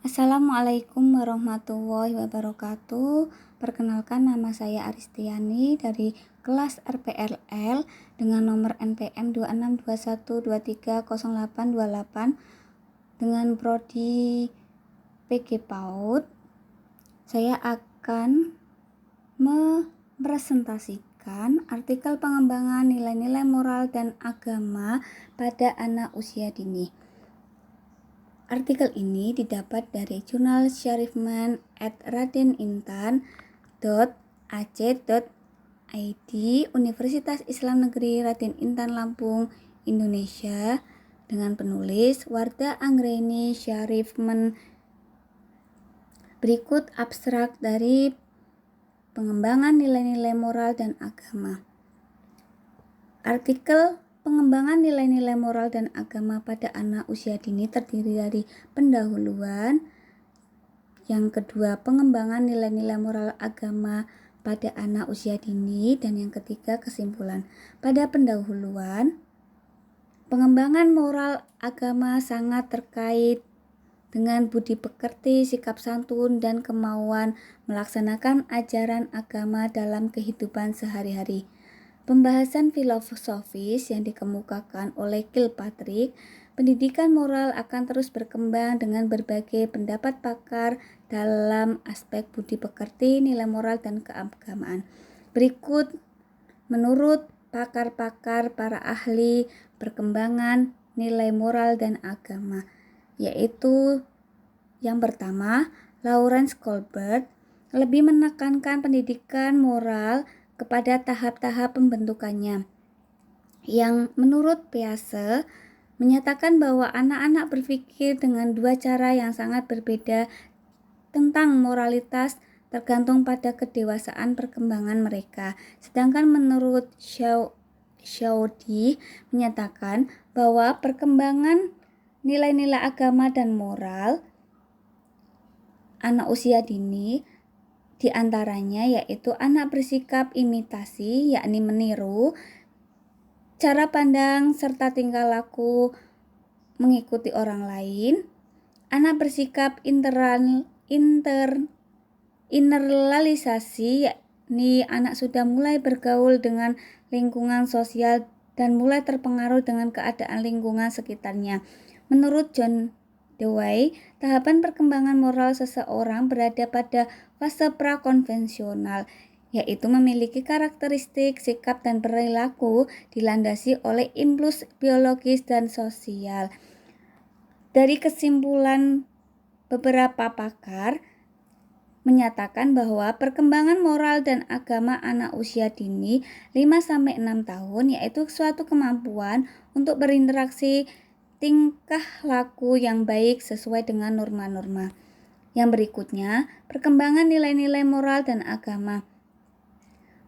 Assalamualaikum warahmatullahi wabarakatuh. Perkenalkan, nama saya Aristiani dari kelas RPLL dengan nomor NPM 2621230828 dengan prodi PG PAUD. Saya akan mepresentasikan artikel pengembangan nilai-nilai moral dan agama pada anak usia dini. Artikel ini didapat dari jurnal Syarifman @radenintan.ac.id Universitas Islam Negeri Raden Intan Lampung, Indonesia, dengan penulis Wardah Anggreni Syarifman. Berikut abstrak dari pengembangan nilai-nilai moral dan agama. Artikel pengembangan nilai-nilai moral dan agama pada anak usia dini terdiri dari pendahuluan, yang kedua pengembangan nilai-nilai moral agama pada anak usia dini, dan yang ketiga kesimpulan. Pada pendahuluan, pengembangan moral agama sangat terkait dengan budi pekerti, sikap santun, dan kemauan melaksanakan ajaran agama dalam kehidupan sehari-hari. Pembahasan filosofis yang dikemukakan oleh Kilpatrick, pendidikan moral akan terus berkembang dengan berbagai pendapat pakar dalam aspek budi pekerti, nilai moral, dan keagamaan. Berikut menurut pakar-pakar para ahli perkembangan nilai moral dan agama, yaitu yang pertama, Lawrence Kohlberg lebih menekankan pendidikan moral kepada tahap-tahap pembentukannya, yang menurut Piaget menyatakan bahwa anak-anak berpikir dengan dua cara yang sangat berbeda tentang moralitas tergantung pada kedewasaan perkembangan mereka. Sedangkan menurut Schaudy menyatakan bahwa perkembangan nilai-nilai agama dan moral anak usia dini diantaranya yaitu anak bersikap imitasi, yakni meniru, cara pandang serta tingkah laku mengikuti orang lain. Anak bersikap internalisasi, yakni anak sudah mulai bergaul dengan lingkungan sosial dan mulai terpengaruh dengan keadaan lingkungan sekitarnya. Menurut John Dewey, tahapan perkembangan moral seseorang berada pada fase prakonvensional, yaitu memiliki karakteristik, sikap, dan perilaku dilandasi oleh impuls biologis dan sosial. Dari kesimpulan beberapa pakar menyatakan bahwa perkembangan moral dan agama anak usia dini 5-6 tahun yaitu suatu kemampuan untuk berinteraksi tingkah laku yang baik sesuai dengan norma-norma. Yang berikutnya, perkembangan nilai-nilai moral dan agama.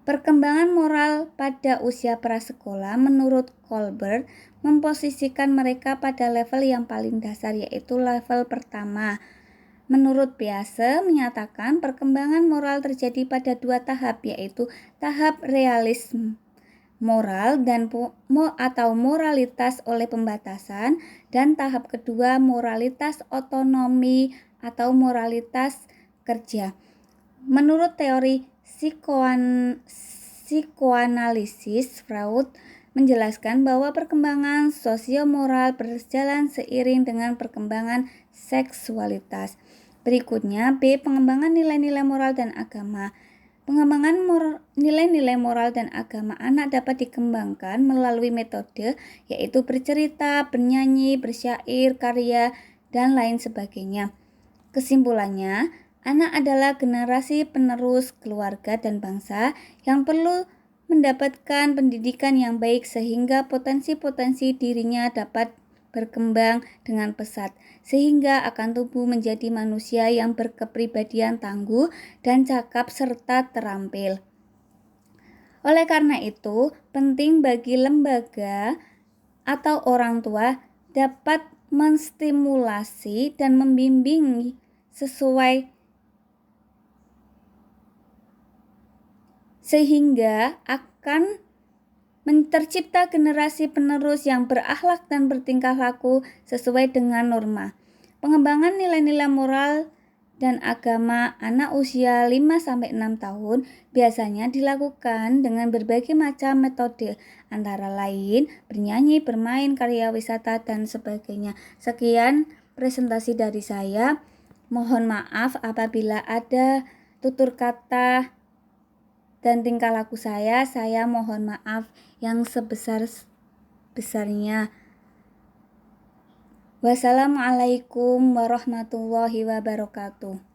Perkembangan moral pada usia prasekolah menurut Kohlberg memposisikan mereka pada level yang paling dasar, yaitu level pertama. Menurut Piaget menyatakan perkembangan moral terjadi pada dua tahap, yaitu tahap realisme moral dan atau moralitas oleh pembatasan, dan tahap kedua moralitas otonomi atau moralitas kerja. Menurut teori psikoanalisis, Freud menjelaskan bahwa perkembangan sosiomoral berjalan seiring dengan perkembangan seksualitas. Berikutnya, B. Pengembangan nilai-nilai moral dan agama. Pengembangan nilai-nilai moral dan agama anak dapat dikembangkan melalui metode, yaitu bercerita, bernyanyi, bersyair, karya, dan lain sebagainya. Kesimpulannya, anak adalah generasi penerus keluarga dan bangsa yang perlu mendapatkan pendidikan yang baik sehingga potensi-potensi dirinya dapat berkembang dengan pesat, sehingga akan tumbuh menjadi manusia yang berkepribadian tangguh dan cakap serta terampil. Oleh karena itu, penting bagi lembaga atau orang tua dapat menstimulasi dan membimbing sesuai sehingga akan Tercipta generasi penerus yang berakhlak dan bertingkah laku sesuai dengan norma. Pengembangan nilai-nilai moral dan agama anak usia 5-6 tahun biasanya dilakukan dengan berbagai macam metode, antara lain bernyanyi, bermain, karya wisata, dan sebagainya. Sekian presentasi dari saya. Mohon maaf apabila ada tutur kata dan tingkah laku saya mohon maaf yang sebesar-besarnya. Wassalamualaikum warahmatullahi wabarakatuh.